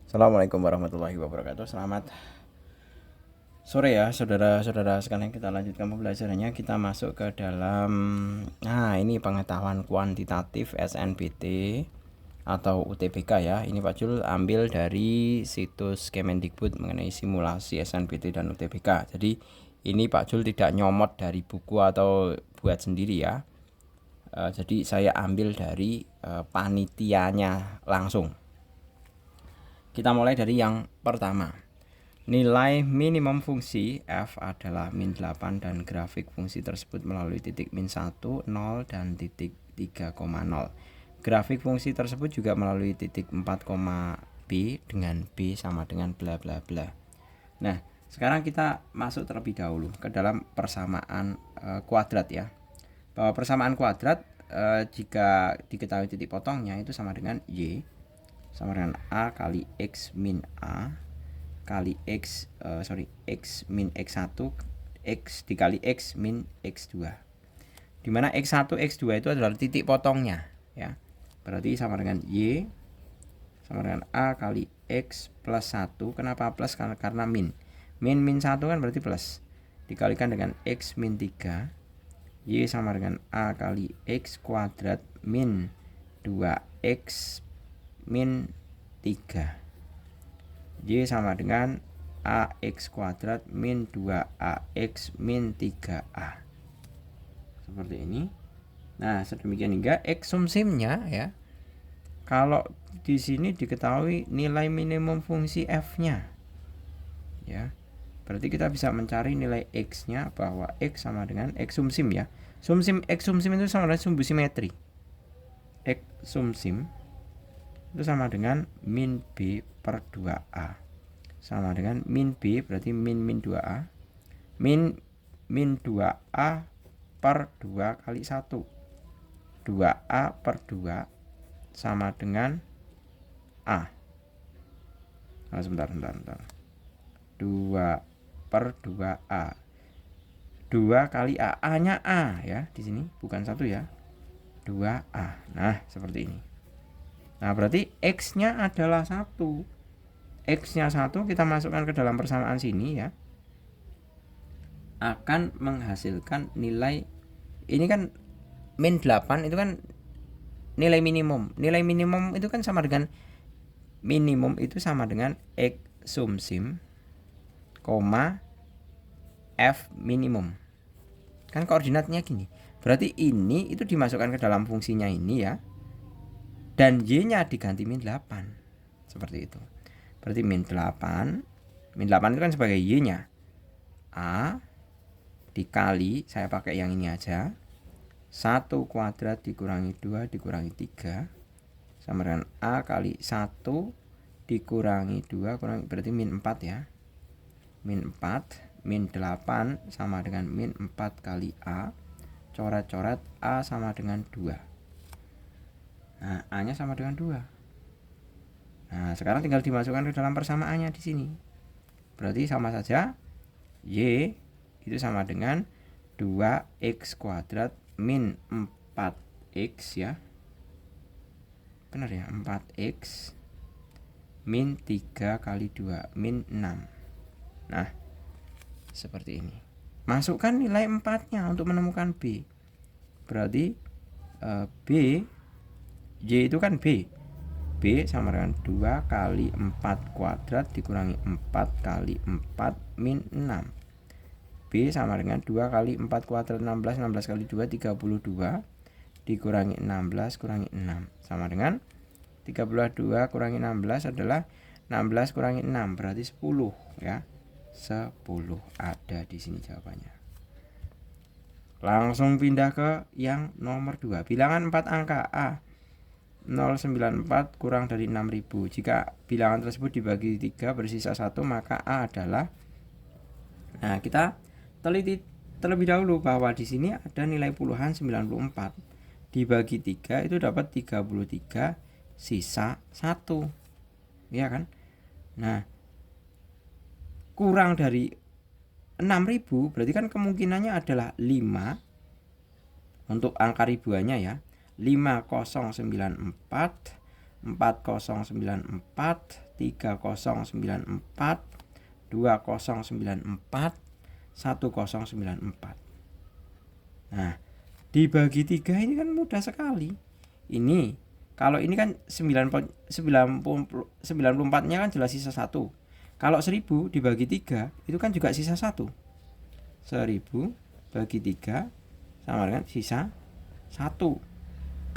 Assalamualaikum warahmatullahi wabarakatuh. Selamat sore ya saudara-saudara sekalian. Kita lanjutkan pembelajarannya. Kita masuk ke dalam ini pengetahuan kuantitatif SNBT atau UTBK ya. Ini Pak Jul ambil dari situs Kemendikbud mengenai simulasi SNBT dan UTBK. Jadi ini Pak Jul tidak nyomot dari buku atau buat sendiri ya. Jadi saya ambil dari panitianya langsung. Kita mulai dari yang pertama. Nilai minimum fungsi f adalah min 8 dan grafik fungsi tersebut melalui titik min 1, 0 dan titik 3,0. Grafik fungsi tersebut juga melalui titik 4, B dengan B sama dengan bla bla bla. Nah, sekarang kita masuk terlebih dahulu ke dalam persamaan kuadrat ya. Bahwa persamaan kuadrat jika diketahui titik potongnya itu sama dengan Y sama dengan A kali X min A kali X min X1 X dikali X min X2, dimana X1 X2 itu adalah titik potongnya ya. Berarti sama dengan Y sama dengan A kali X plus 1. Kenapa plus? Karena min 1 kan berarti plus, dikalikan dengan X min 3, Y sama dengan A kali X kuadrat min 2X min 3, Y sama dengan AX kuadrat min 2AX min 3A. Seperti ini. Nah, sedemikian hingga X sumsimnya ya. Kalau di sini diketahui nilai minimum fungsi F-nya. Ya. Berarti kita bisa mencari nilai X-nya bahwa X sama dengan X sumsim ya. X sumsim itu sama dengan sumbu simetri. X sumsim itu sama dengan min B per 2A sama dengan min B berarti min 2A min 2A per 2 kali 1, 2A per 2 sama dengan A. Nah, sebentar 2 per 2A, 2 kali A, A nya A ya di sini bukan 1 ya, 2A. Nah seperti ini. Nah berarti X-nya adalah 1. X-nya 1 kita masukkan ke dalam persamaan sini ya. Akan menghasilkan nilai, ini kan min 8 itu kan nilai minimum. Nilai minimum itu kan sama dengan X sumsim, F minimum. Kan koordinatnya gini. Berarti ini itu dimasukkan ke dalam fungsinya ini ya. Dan Y-nya diganti min 8. Seperti itu. Berarti min 8 itu kan sebagai Y-nya. A dikali, saya pakai yang ini aja, 1 kuadrat dikurangi 2 dikurangi 3 sama dengan A kali 1 dikurangi 2 kurangi, berarti min 4 ya. Min 4, min 8 sama dengan min 4 kali A. Coret-coret A sama dengan 2. Nah, A-nya sama dengan 2. Nah, sekarang tinggal dimasukkan ke dalam persamaannya di sini. Berarti sama saja Y itu sama dengan 2X kuadrat min 4X ya. Benar ya, 4X min 3 kali 2 min 6. Nah, seperti ini. Masukkan nilai 4-nya untuk menemukan B. Berarti B Y itu kan B sama dengan 2 kali 4 kuadrat dikurangi 4 kali 4 min 6. B sama dengan 2 kali 4 kuadrat 16 kali 2 32 dikurangi 16 kurangi 6 sama dengan 32 kurangi 16 adalah 16 kurangi 6 berarti 10 ya. 10 ada di sini jawabannya. Langsung pindah ke yang nomor 2. Bilangan 4 angka A 094 kurang dari 6000. Jika bilangan tersebut dibagi 3 bersisa 1, maka A adalah. Nah, kita teliti terlebih dahulu bahwa di sini ada nilai puluhan 94. Dibagi 3 itu dapat 33, sisa 1. Ya kan? Nah, kurang dari 6000 berarti kan kemungkinannya adalah 5 untuk angka ribuannya ya. 5094 4094, 3094, 2094, 1094. Nah, dibagi 3 ini kan mudah sekali. Ini kalau ini kan 94-nya kan jelas sisa 1. Kalau 1000 dibagi 3 itu kan juga sisa 1. 1000 bagi 3 sama dengan sisa 1.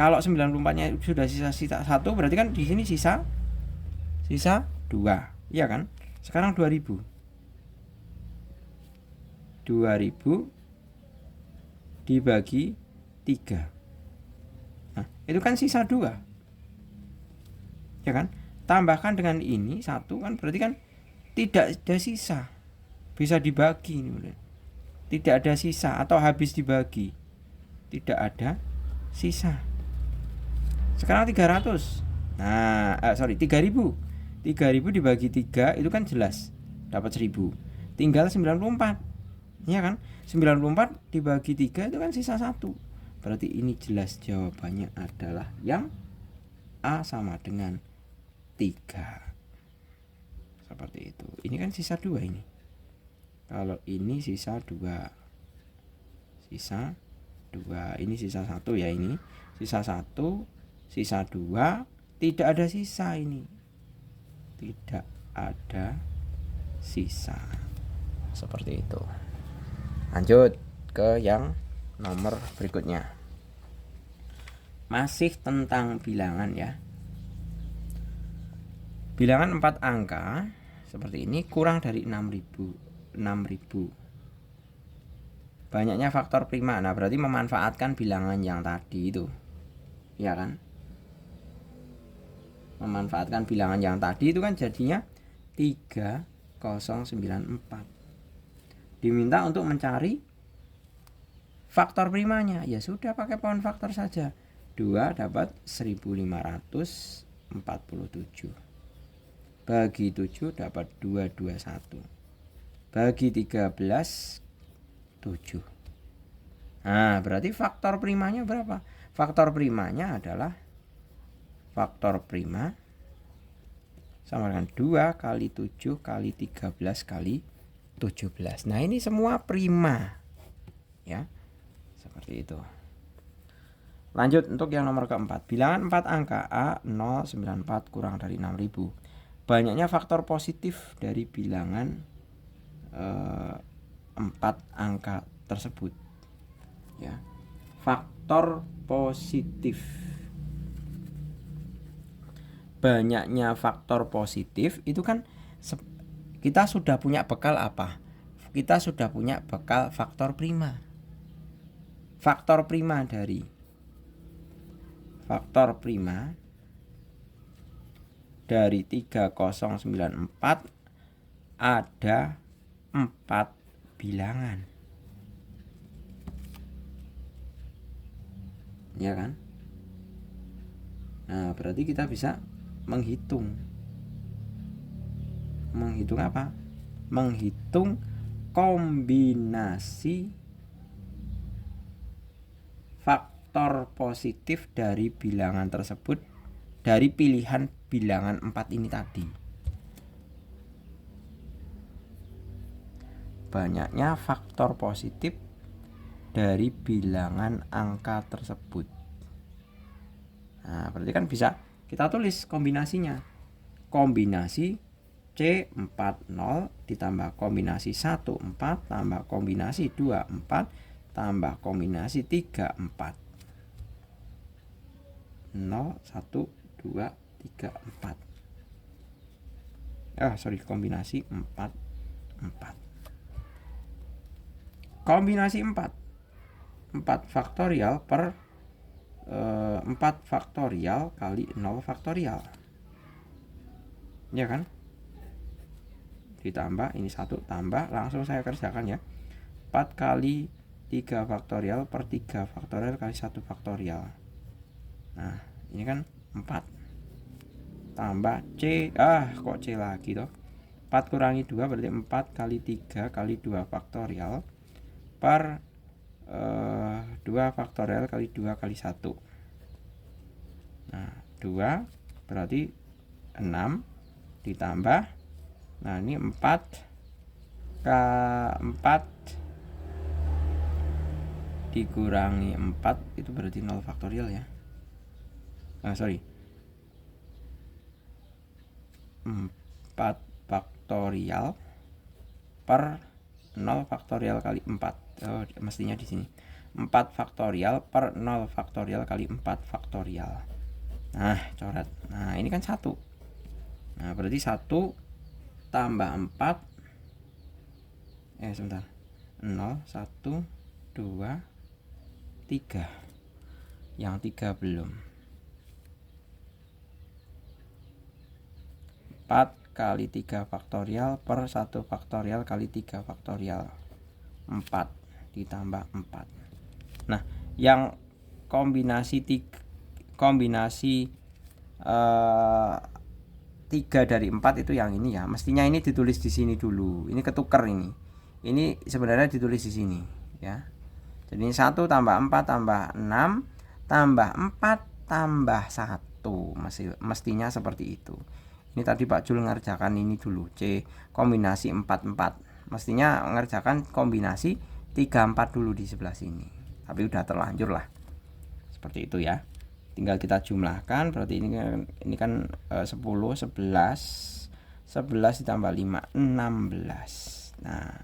Kalau 94-nya sudah sisa 1, berarti kan di sini sisa 2. Iya kan? Sekarang 2000 dibagi 3. Nah, itu kan sisa 2. Ya kan? Tambahkan dengan ini 1 kan berarti kan tidak ada sisa. Bisa dibagi ini. Tidak ada sisa atau habis dibagi. Tidak ada sisa. Sekarang 300. Nah, 3000. 3000 dibagi 3 itu kan jelas dapat 1000. Tinggal 94. Ya kan? 94 dibagi 3 itu kan sisa 1. Berarti ini jelas jawabannya adalah yang A sama dengan 3. Seperti itu. Ini kan sisa 2 ini. Kalau ini sisa 2. Sisa 2. Ini sisa 1 ya ini. Sisa 1, sisa 2, tidak ada sisa ini. Tidak ada sisa. Seperti itu. Lanjut ke yang nomor berikutnya. Masih tentang bilangan ya. Bilangan 4 angka seperti ini kurang dari 6000. Banyaknya faktor prima. Nah, berarti memanfaatkan bilangan yang tadi itu. Ya kan? Memanfaatkan bilangan yang tadi itu kan jadinya 3094. Diminta untuk mencari faktor primanya. Ya sudah pakai pohon faktor saja. 2 dapat 1547. Bagi 7 dapat 221. Bagi 13 7. Nah, berarti faktor primanya berapa? Faktor primanya adalah faktor prima sama dengan 2 kali 7 kali 13 kali 17. Nah, ini semua prima. Ya. Seperti itu. Lanjut untuk yang nomor keempat. Bilangan 4 angka A094 kurang dari 6000. Banyaknya faktor positif dari bilangan 4 angka tersebut. Ya. Faktor positif. Banyaknya faktor positif itu kan kita sudah punya bekal apa? Kita sudah punya bekal faktor prima. Faktor prima dari faktor prima dari 3094 ada 4 bilangan. Ya kan? Nah, berarti kita bisa menghitung apa? Menghitung kombinasi faktor positif dari bilangan tersebut dari pilihan bilangan 4 ini tadi. Banyaknya faktor positif dari bilangan angka tersebut. Nah, berarti kan bisa kita tulis kombinasinya. Kombinasi C40 ditambah kombinasi 14 tambah kombinasi 24 tambah kombinasi 34. 0, 1, 2, 3, 4. Kombinasi 4, 4. Kombinasi 4 faktorial per 4 faktorial kali 0 faktorial. Ya kan? Ditambah ini 1 tambah, langsung saya kerjakan ya. 4 kali 3 faktorial per 3 faktorial kali 1 faktorial. Nah, ini kan 4 tambah C. Kok C lagi toh? 4 kurangi 2 berarti 4 kali 3 kali 2 faktorial per 2 faktorial kali 2 kali 1. Nah, 2 berarti 6 ditambah, nah ini 4 K4 dikurangi 4 itu berarti 0 faktorial ya. Sorry, 4 faktorial per 0 faktorial kali 4. Oh, mestinya di sini 4 faktorial per 0 faktorial kali 4 faktorial. Nah, coret. Nah, ini kan 1. Nah, berarti 1 tambah 4 sebentar. 0, 1, 2, 3. Yang 3 belum. 4 kali 3 faktorial per 1 faktorial kali 3 faktorial. 4 ditambah 4. Nah, yang kombinasi 3 dari 4 itu yang ini ya. Mestinya ini ditulis di sini dulu. Ini ketuker ini. Ini sebenarnya ditulis di sini ya. Jadi 1 tambah 4 tambah 6 tambah 4 tambah 1. Mestinya seperti itu. Ini tadi Pak Jul ngerjakan ini dulu. C kombinasi 4-4. Mestinya ngerjakan kombinasi 3-4 dulu di sebelah sini. Tapi udah terlanjur lah. Seperti itu ya. Tinggal kita jumlahkan. Berarti ini kan 10, 11 ditambah 5, 16. Nah,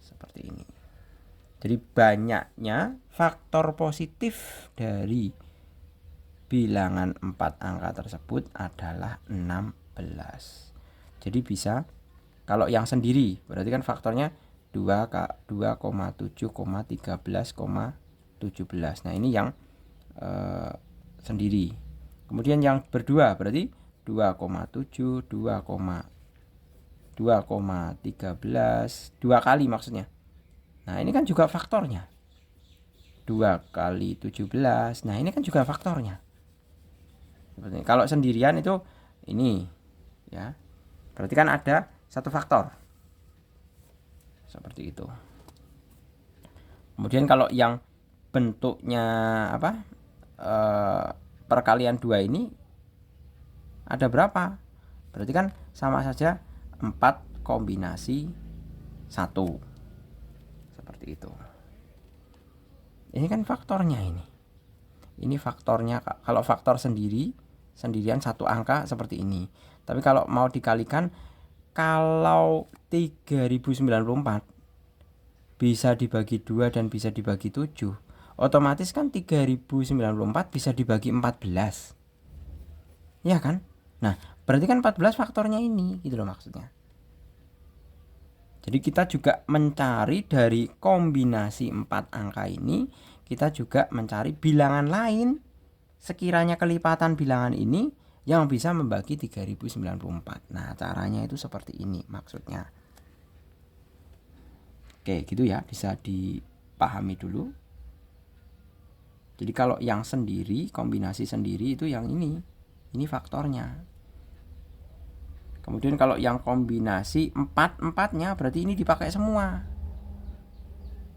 seperti ini. Jadi banyaknya faktor positif dari bilangan 4 angka tersebut adalah 16. Jadi bisa, kalau yang sendiri berarti kan faktornya 2,7,13,17. Nah, ini yang sendiri. Kemudian yang berdua berarti 2,7, 2,13, 2 kali maksudnya. Nah, ini kan juga faktornya 2 kali 17. Nah, ini kan juga faktornya. Seperti ini. Kalau sendirian itu ini ya, berarti kan ada satu faktor seperti itu. Kemudian kalau yang bentuknya perkalian 2 ini ada berapa? Berarti kan sama saja 4 kombinasi 1. Seperti itu. Ini kan faktornya ini. Ini faktornya. Kalau faktor sendirian satu angka seperti ini. Tapi kalau mau dikalikan, kalau 3094 bisa dibagi 2 dan bisa dibagi 7, otomatis kan 3094 bisa dibagi 14. Ya kan? Nah, berarti kan 14 faktornya ini, gitu loh maksudnya. Jadi kita juga mencari dari kombinasi 4 angka ini, kita juga mencari bilangan lain sekiranya kelipatan bilangan ini yang bisa membagi 3094. Nah, caranya itu seperti ini maksudnya. Oke, gitu ya, bisa dipahami dulu. Jadi kalau yang sendiri, kombinasi sendiri itu yang ini faktornya. Kemudian kalau yang kombinasi 4-4-nya berarti ini dipakai semua.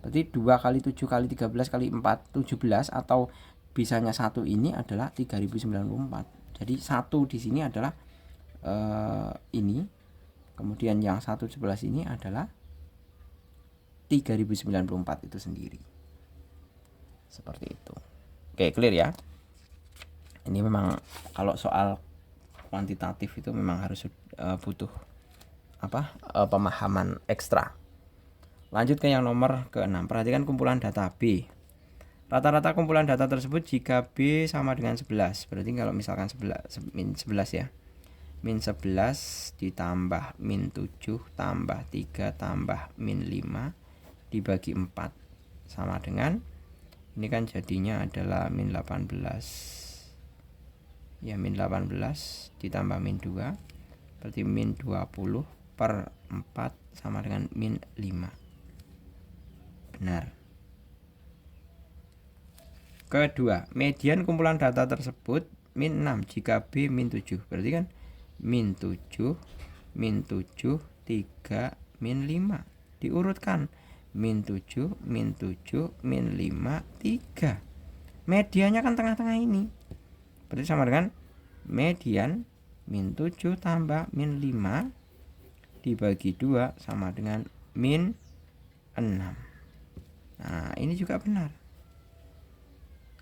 Berarti 2 kali 7 kali 13 kali 4, 17, atau bisanya 1 ini adalah 3094. Jadi 1 di sini adalah ini. Kemudian yang 1 sebelah sini adalah 3094 itu sendiri. Seperti itu. Oke, clear ya. Ini memang kalau soal kuantitatif itu memang harus butuh pemahaman ekstra. Lanjut ke yang nomor ke-6. Perhatikan kumpulan data B. Rata-rata kumpulan data tersebut jika B sama dengan 11. Berarti kalau misalkan 11 ya. Min 11 ditambah min 7 tambah 3 tambah min 5 dibagi 4 sama dengan, ini kan jadinya adalah min 18. Ya, min 18 ditambah min 2 berarti min 20 per 4 sama dengan min 5. Benar. Kedua, median kumpulan data tersebut min 6 jika B min 7. Berarti kan min 7, min 7, 3, min 5. Diurutkan. Min 7, min 7, min 5, 3. Medianya kan tengah-tengah ini. Berarti sama dengan median min 7 tambah min 5 dibagi 2 sama dengan min 6. Nah, ini juga benar.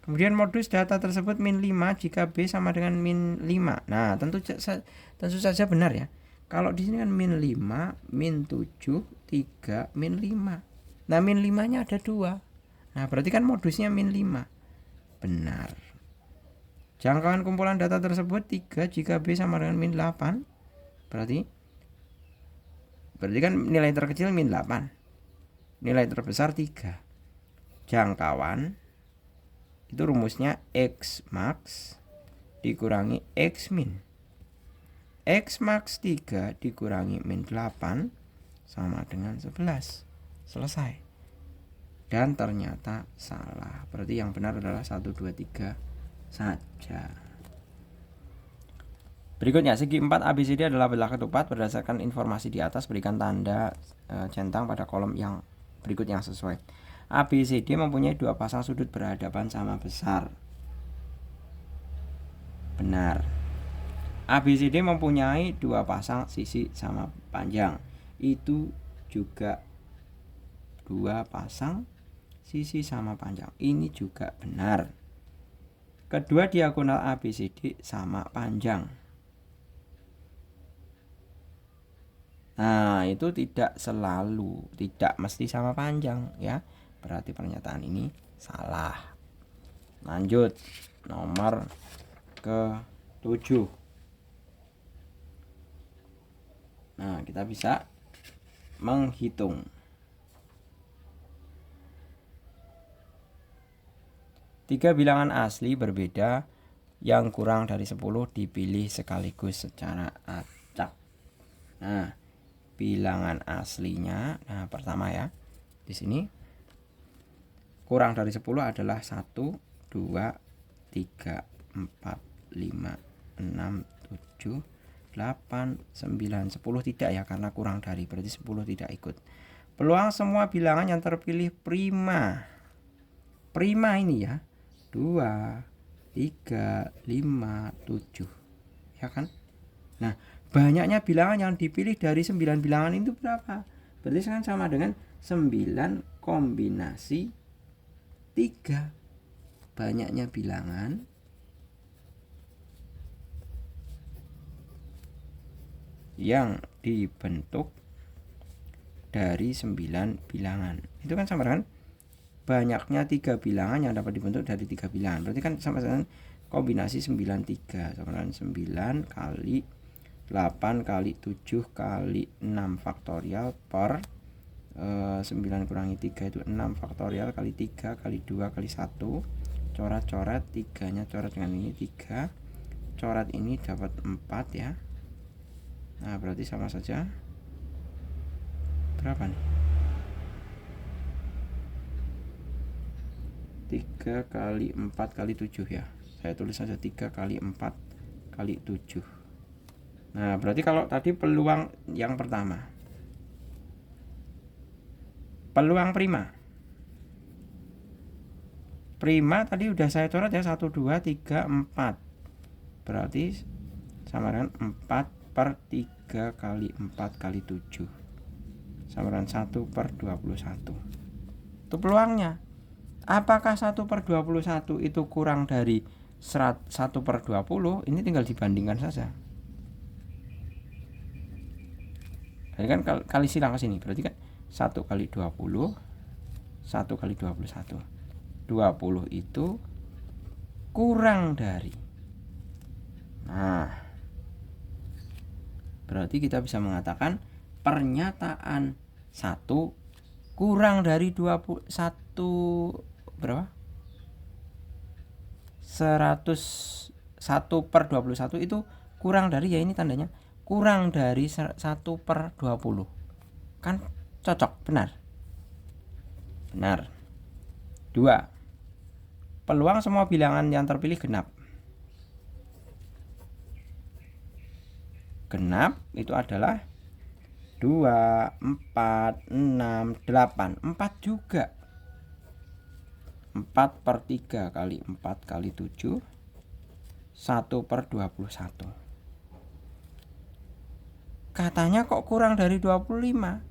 Kemudian modus data tersebut min 5 jika B sama dengan min 5. Nah, tentu saja benar ya. Kalau di sini kan min 5, min 7, 3, min 5. Nah, min 5-nya ada 2. Nah, berarti kan modusnya min 5. Benar. Jangkauan kumpulan data tersebut 3 jika B sama dengan min 8. Berarti kan nilai terkecil min 8. Nilai terbesar 3. Jangkauan itu rumusnya X max dikurangi X min. X max 3 dikurangi min 8 sama dengan 11. Selesai. Dan ternyata salah. Berarti yang benar adalah 1, 2, 3 saja. Berikutnya, segi 4 ABCD adalah belah ketupat. Berdasarkan informasi di atas, berikan tanda centang pada kolom yang berikut yang sesuai. ABCD mempunyai 2 pasang sudut berhadapan sama besar. Benar. ABCD mempunyai 2 pasang sisi sama panjang. Itu juga 2 pasang sisi sama panjang. Ini juga benar. Kedua diagonal ABCD sama panjang. Nah, itu tidak selalu, tidak mesti sama panjang ya. Berarti pernyataan ini salah. Lanjut, nomor ke-7. Nah, kita bisa menghitung. 3 bilangan asli berbeda yang kurang dari 10 dipilih sekaligus secara acak. Nah, bilangan aslinya, nah pertama ya, di sini kurang dari 10 adalah 1, 2, 3, 4, 5, 6, 7, 8, 9, 10 tidak ya, karena kurang dari, berarti 10 tidak ikut. Peluang semua bilangan yang terpilih prima. Prima ini ya, 2, 3, 5, 7 ya kan. Nah, banyaknya bilangan yang dipilih dari 9 bilangan itu berapa? Berarti kan sama dengan 9 kombinasi 3. Banyaknya bilangan yang dibentuk dari 9 bilangan. Itu kan sama dengan banyaknya 3 bilangan yang dapat dibentuk dari 3 bilangan. Berarti kan sama dengan kombinasi 9, 3 sama dengan 9 kali 8 kali 7 kali 6 faktorial per 9 kurangi 3 itu 6 faktorial kali 3 kali 2 kali 1. Coret-coret, 3-nya coret dengan ini 3. Coret ini dapat 4 ya. Nah, berarti sama saja. Berapa nih? 3 kali 4 kali 7 ya. Saya tulis saja 3 kali 4 kali 7. Nah, berarti kalau tadi peluang yang pertama, peluang prima. Prima tadi udah saya coret ya, 1, 2, 3, 4. Berarti sama dengan 4 per 3 kali 4 kali 7 sama dengan 1 per 21. Itu peluangnya. Apakah 1 per 21 itu kurang dari 1 per 20? Ini tinggal dibandingkan saja. Jadi kan kali silang ke sini, berarti kan 1 kali 20, 1 kali 21. 20 itu kurang dari. Nah, berarti kita bisa mengatakan pernyataan 1 kurang dari 21 berapa? 101 per 21 itu kurang dari, ya ini tandanya kurang dari 1 per 20. Kan cocok, benar. Benar. 2. Peluang semua bilangan yang terpilih genap. Genap itu adalah 2, 4, 6, 8. 4 juga. 4 per 3 kali 4 kali 7 1/21. Katanya kok kurang dari 25.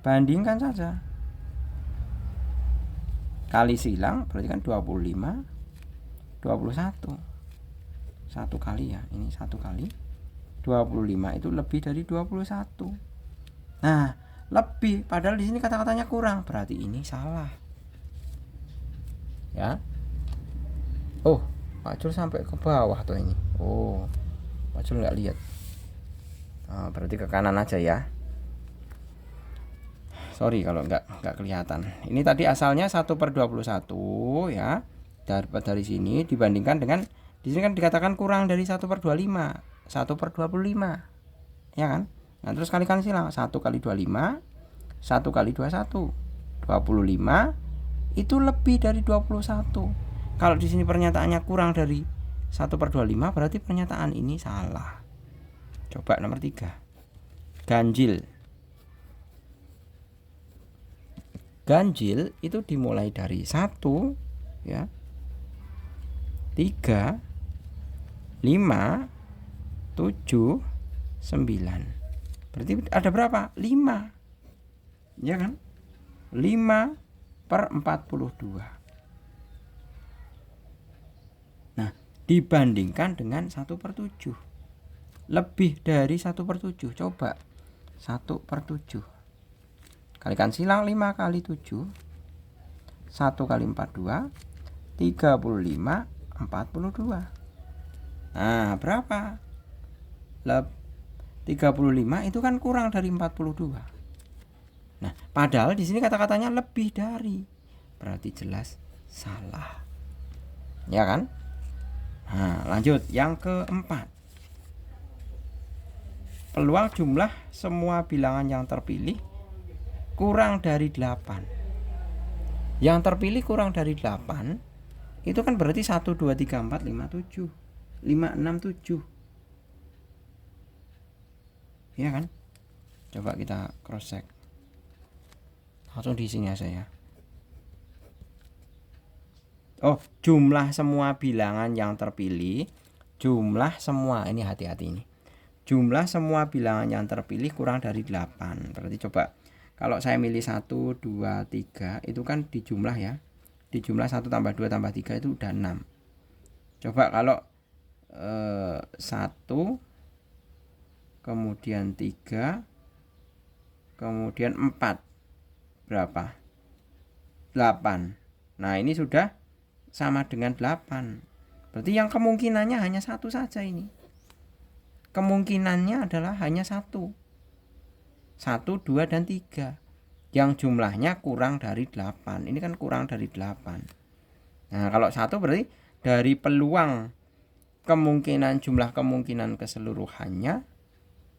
Bandingkan saja. Kali silang berarti kan 25, 21. Satu kali ya, ini satu kali 25 itu lebih dari 21. Nah, lebih, padahal di sini kata-katanya kurang, berarti ini salah. Ya. Oh, Pak Jul sampai ke bawah tuh ini. Oh, Pak Jul nggak lihat. Oh, berarti ke kanan aja ya. Sorry kalau nggak kelihatan. Ini tadi asalnya 1/21 ya. Dari sini dibandingkan dengan di sini kan dikatakan kurang dari 1/25, 1/25. Ya kan? Nah, terus kalikan silang. 1 kali 25, 1 kali 21. 25 itu lebih dari 21. Kalau di sini pernyataannya kurang dari 1/25, berarti pernyataan ini salah. Coba nomor 3. Ganjil. Ganjil itu dimulai dari 1 ya. 3 5 7 9. Berarti ada berapa? 5. Ya kan? 5/42. Nah, dibandingkan dengan 1/7. Lebih dari 1/7. Coba 1/7. Kalikan silang 5 kali 7. 1 kali 42. 35, 42. Nah, berapa? 35 itu kan kurang dari 42. Nah, padahal di sini kata-katanya lebih dari. Berarti jelas salah. Ya kan? Nah, lanjut yang keempat. Peluang jumlah semua bilangan yang terpilih kurang dari 8. Yang terpilih kurang dari 8 itu kan berarti 1, 2, 3, 4, 5, 7 5, 6, 7. Ya kan? Coba kita cross check. Langsung di sini aja ya. Oh, jumlah semua bilangan yang terpilih, jumlah semua, ini hati-hati ini. Jumlah semua bilangan yang terpilih kurang dari 8. Berarti coba kalau saya milih 1, 2, 3 itu kan di jumlah ya. Di jumlah 1 tambah 2 tambah 3 itu udah 6. Coba kalau 1 kemudian 3 kemudian 4 berapa? 8. Nah, ini sudah sama dengan 8. Berarti yang kemungkinannya hanya satu saja ini. Kemungkinannya adalah hanya 1, 2, dan 3. Yang jumlahnya kurang dari 8. Ini kan kurang dari 8. Nah, kalau 1 berarti dari peluang kemungkinan, jumlah kemungkinan keseluruhannya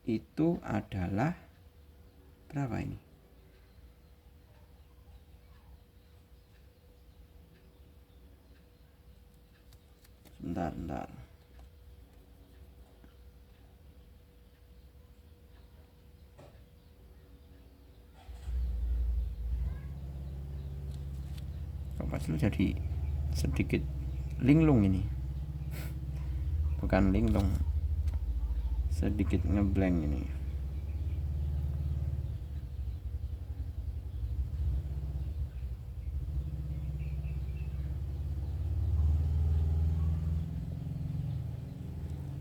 itu adalah berapa ini? Bentar. Kompas lu jadi sedikit linglung ini. Bukan linglung. Sedikit ngeblank ini.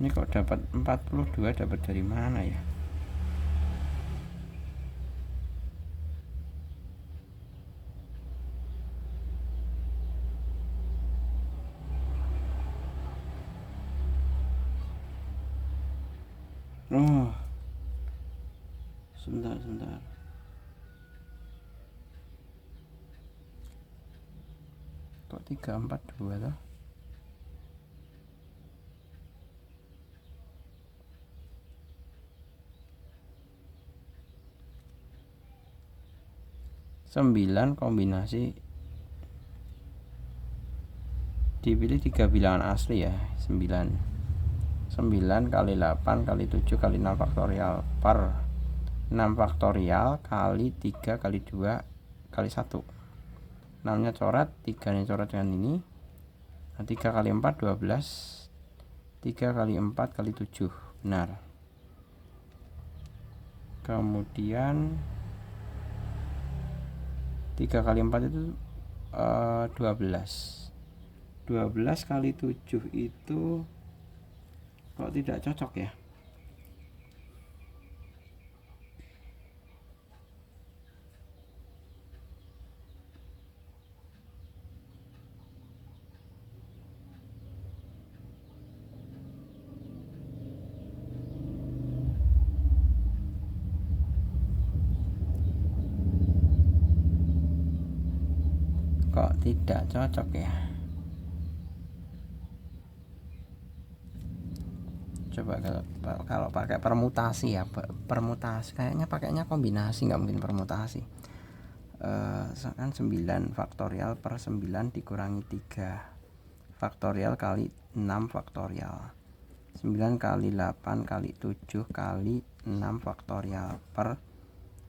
Ini kok dapat 42, dapat dari mana ya? Oh, sebentar. Kok 342 tuh? Sembilan kombinasi dipilih 3 bilangan asli ya. 9 kali 8 kali 7 kali 6 faktorial per 6 faktorial kali 3 kali 2 kali 1. 6 nya coret, 3 nya coret dengan ini. Nah, 3 kali 4 12, 3 kali 4 kali 7, benar. Kemudian 3 kali 4 itu 12. 12 kali 7 itu kok tidak cocok ya? Kok tidak cocok ya? Coba kalau pakai permutasi ya, permutasi kayaknya pakainya kombinasi, nggak mungkin permutasi. Kan 9 faktorial per 9 dikurangi 3 faktorial kali 6 faktorial, 9 kali 8 kali 7 kali 6 faktorial per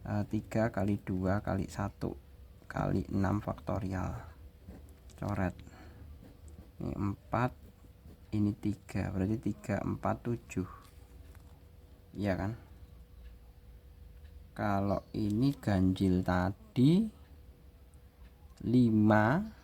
3 kali 2 kali 1 kali 6 faktorial. Coret. Ini 4, ini 3, berarti 3 4 7. Iya kan? Kalau ini ganjil tadi 5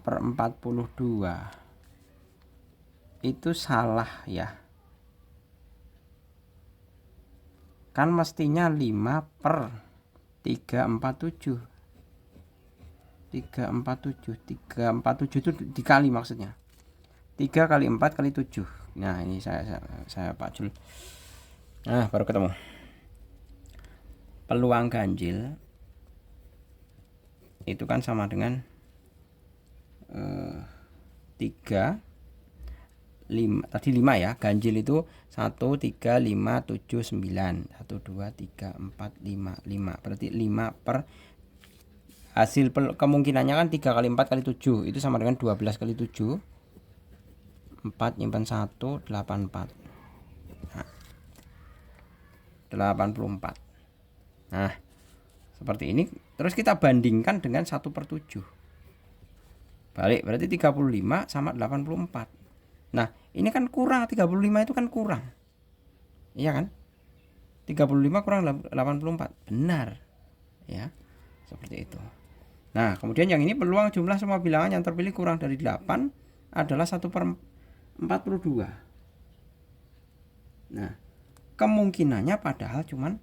per 42 itu salah ya. Kan mestinya 5 per 347. 347 itu dikali, maksudnya 3 kali 4 kali 7. Nah ini saya Pak Jul. Nah baru ketemu. Peluang ganjil itu kan sama dengan 3 5, tadi 5 ya. Ganjil itu 1 3 5 7 9, 1 2 3 4 5, 5 berarti 5 per hasil kemungkinannya kan 3 kali 4 kali 7 itu sama dengan 12 kali 7, 4 nyimpan 1 84. Nah, 84. Nah seperti ini. Terus kita bandingkan dengan 1 per 7, balik, berarti 35 sama 84. Nah ini kan kurang, 35 itu kan kurang, iya kan? 35 kurang 84, benar ya, seperti itu. Nah kemudian yang ini peluang jumlah semua bilangan yang terpilih kurang dari 8 adalah 1 per 42. Nah kemungkinannya padahal cuman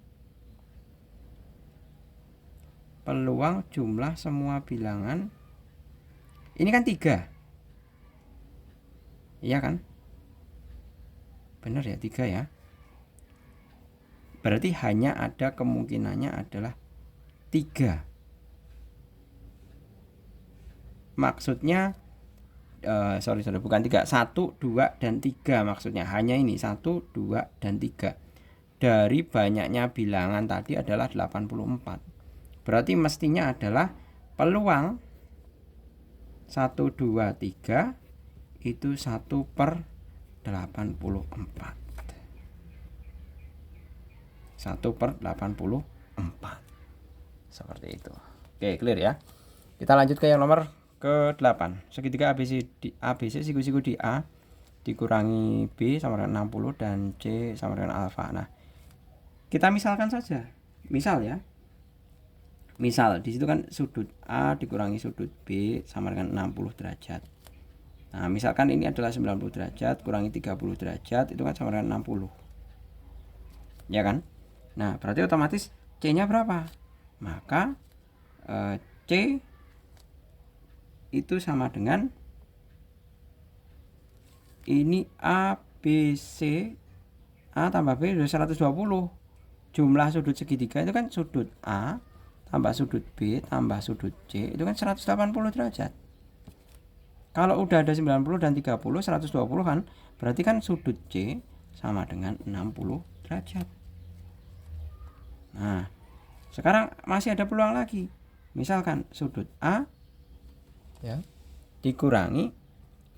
peluang jumlah semua bilangan ini kan 3, iya kan? Benar ya, 3 ya. Berarti hanya ada kemungkinannya adalah 3. Maksudnya sorry bukan 3, 1 2 dan 3, maksudnya hanya ini 1 2 dan 3. Dari banyaknya bilangan tadi adalah 84. Berarti mestinya adalah peluang 1 2 3 itu 1 per 84. 1 per 84. Seperti itu. Oke, clear ya. Kita lanjut ke yang nomor ke-8. Segitiga ABC siku-siku di A dikurangi B sama dengan 60 dan C sama dengan alfa. Nah, kita misalkan saja. Misal ya. Misal di situ kan sudut A dikurangi sudut B sama dengan 60 derajat. Nah, misalkan ini adalah 90 derajat kurangi 30 derajat, itu kan sama dengan 60. Ya kan? Nah, berarti otomatis C-nya berapa? Maka C itu sama dengan ini A, B, C, A tambah B sudah 120. Jumlah sudut segitiga itu kan sudut A tambah sudut B tambah sudut C itu kan 180 derajat. Kalau udah ada 90 dan 30, 120 kan, berarti kan sudut C sama dengan 60 derajat. Nah, sekarang masih ada peluang lagi. Misalkan sudut A ya, dikurangi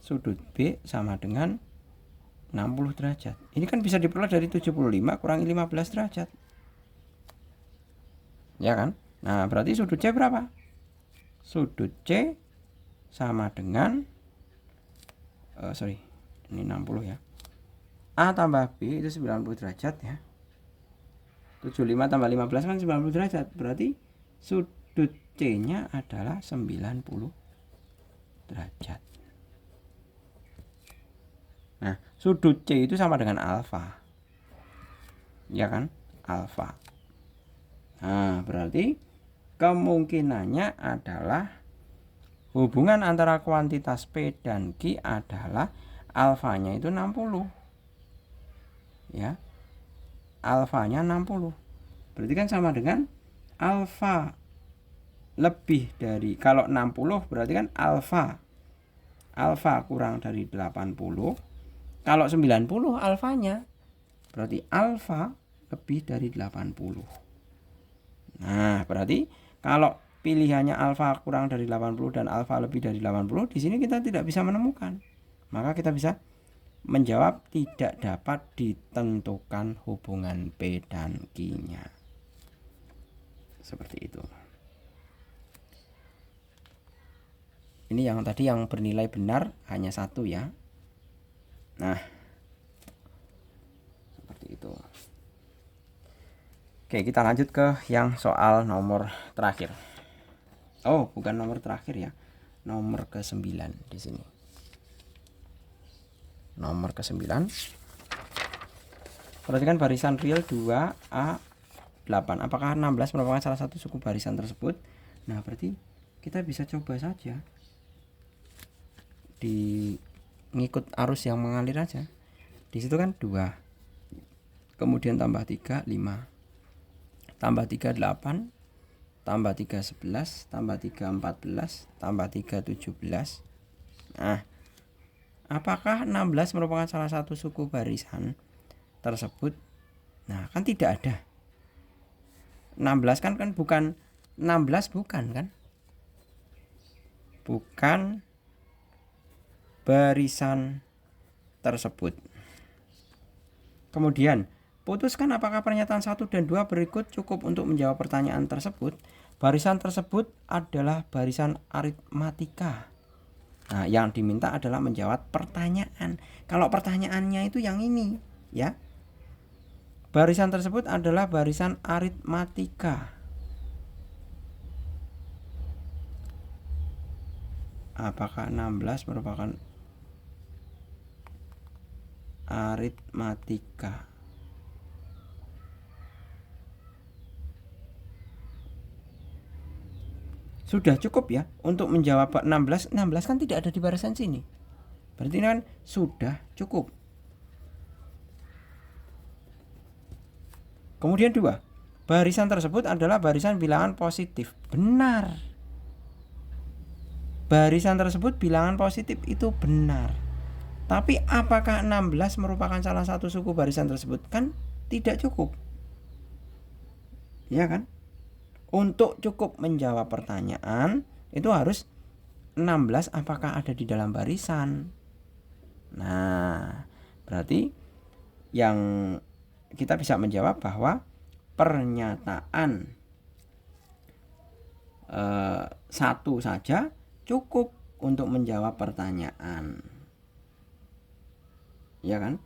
sudut B sama dengan 60 derajat. Ini kan bisa diperoleh dari 75 kurangi 15 derajat. Ya kan? Nah, berarti sudut C berapa? Sudut C sama dengan ini 60 ya. A tambah B itu 90 derajat ya. 75 tambah 15 kan 90 derajat. Berarti sudut C-nya adalah 90 derajat. Nah, sudut C itu sama dengan alfa. Ya kan? Alfa. Nah, berarti kemungkinannya adalah hubungan antara kuantitas P dan Q adalah alfanya itu 60. Ya. Alfanya 60. Berarti kan sama dengan alfa lebih dari, kalau 60 berarti kan alfa kurang dari 80. Kalau 90 alfanya, berarti alfa lebih dari 80. Nah, berarti kalau pilihannya alfa kurang dari 80 dan alfa lebih dari 80, di sini kita tidak bisa menemukan. Maka kita bisa menjawab tidak dapat ditentukan hubungan P dan Q-nya. Seperti itu. Ini yang tadi yang bernilai benar hanya 1 ya. Nah, seperti itu. Oke, kita lanjut ke yang soal nomor terakhir. Oh, bukan nomor terakhir ya. Nomor ke-9 di sini. Nomor ke-9. Perhatikan barisan real 2A8. Apakah 16 merupakan salah satu suku barisan tersebut? Nah, berarti kita bisa coba saja ngikut arus yang mengalir aja. Di situ kan 2. Kemudian tambah 3 5. Tambah 3 8. Tambah 3 11. Tambah 3 14. Tambah 3 17. Nah, apakah 16 merupakan salah satu suku barisan tersebut? Nah, kan tidak ada. 16 kan bukan 16 bukan kan? Bukan barisan tersebut. Kemudian, putuskan apakah pernyataan 1 dan 2 berikut cukup untuk menjawab pertanyaan tersebut. Barisan tersebut adalah barisan aritmatika. Nah, yang diminta adalah menjawab pertanyaan. Kalau pertanyaannya itu yang ini, ya. Barisan tersebut adalah barisan aritmatika. Apakah 16 merupakan aritmatika? Sudah cukup ya untuk menjawab 16. 16 kan tidak ada di barisan sini. Berarti ini kan sudah cukup. Kemudian 2. Barisan tersebut adalah barisan bilangan positif. Benar. Barisan tersebut bilangan positif itu benar. Tapi apakah 16 merupakan salah satu suku barisan tersebut? Kan tidak cukup. Ya kan? Untuk cukup menjawab pertanyaan itu harus 16 apakah ada di dalam barisan. Nah, berarti yang kita bisa menjawab bahwa pernyataan 1 saja cukup untuk menjawab pertanyaan. Ya kan?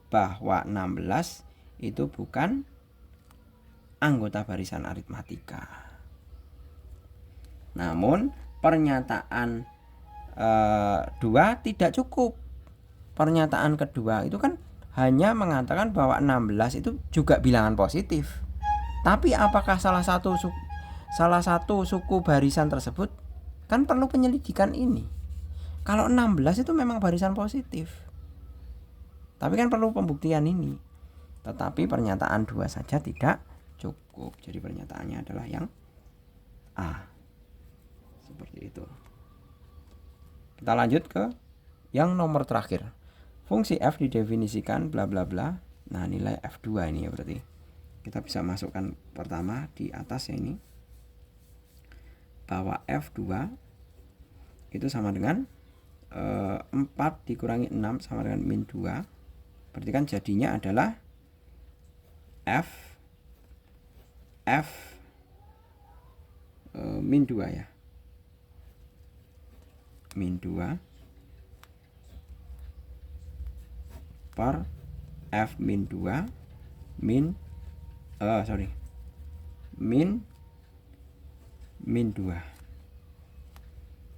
Bahwa 16 itu bukan anggota barisan aritmatika. Namun pernyataan 2 tidak cukup. Pernyataan kedua itu kan hanya mengatakan bahwa 16 itu juga bilangan positif. Tapi apakah salah satu suku barisan tersebut? Kan perlu penyelidikan ini. Kalau 16 itu memang barisan positif. Tapi kan perlu pembuktian ini. Tetapi pernyataan 2 saja tidak cukup. Jadi pernyataannya adalah yang A. Seperti itu. Kita lanjut ke yang nomor terakhir. Fungsi f didefinisikan bla bla bla. Nah, nilai f2 ini ya berarti. Kita bisa masukkan pertama di atas ya ini. Bahwa f2 itu sama dengan 4 dikurangi 6 sama dengan min 2. Berarti kan jadinya adalah F min 2 ya. Min 2 per F min 2 min min 2.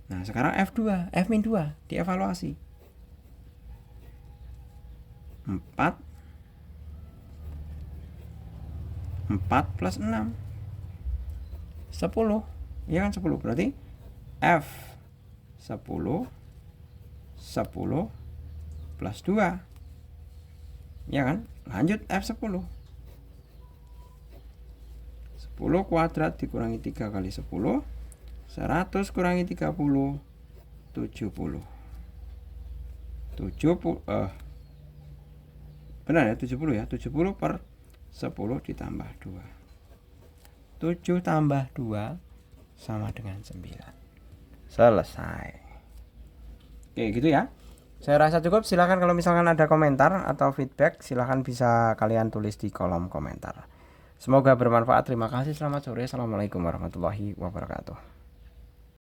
Nah, sekarang F min 2 dievaluasi. 4 plus 6 10. Ya kan 10. Berarti F 10 plus 2. Ya kan? Lanjut F 10. 10 kuadrat dikurangi 3 kali 10. 100 kurangi 30. 70. Benar ya, 70 ya. 70 per 10 ditambah 2. 7 tambah 2 sama dengan 9. Selesai. Oke, gitu ya. Saya rasa cukup. Silahkan kalau misalkan ada komentar atau feedback, silahkan bisa kalian tulis di kolom komentar. Semoga bermanfaat. Terima kasih. Selamat sore. Assalamualaikum warahmatullahi wabarakatuh.